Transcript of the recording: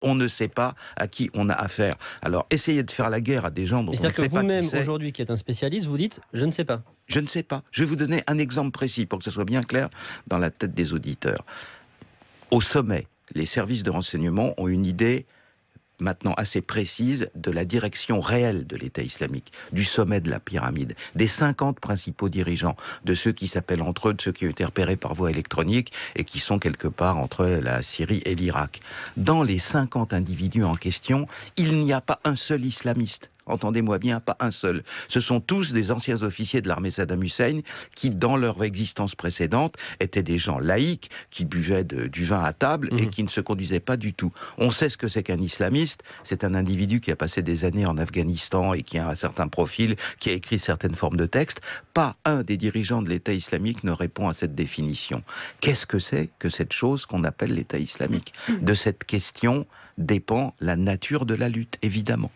On ne sait pas à qui on a affaire. Alors, essayer de faire la guerre à des gens dont Mais on ne c'est-à-dire sait que pas qui vous-même, c'est, aujourd'hui, qui êtes un spécialiste, vous dites « je ne sais pas ». je ne sais pas. Je vais vous donner un exemple précis pour que ce soit bien clair dans la tête des auditeurs. Au sommet, les services de renseignement ont une idée maintenant assez précise de la direction réelle de l'État islamique, du sommet de la pyramide, des 50 principaux dirigeants, de ceux qui s'appellent entre eux, de ceux qui ont été repérés par voie électronique et qui sont quelque part entre la Syrie et l'Irak. Dans les 50 individus en question, il n'y a pas un seul islamiste. Entendez-moi bien, pas un seul. Ce sont tous des anciens officiers de l'armée Saddam Hussein qui, dans leur existence précédente, étaient des gens laïcs, qui buvaient du vin à table et qui ne se conduisaient pas du tout. On sait ce que c'est qu'un islamiste. C'est un individu qui a passé des années en Afghanistan et qui a un certain profil, qui a écrit certaines formes de textes. Pas un des dirigeants de l'État islamique ne répond à cette définition. Qu'est-ce que c'est que cette chose qu'on appelle l'État islamique? De cette question dépend la nature de la lutte, évidemment.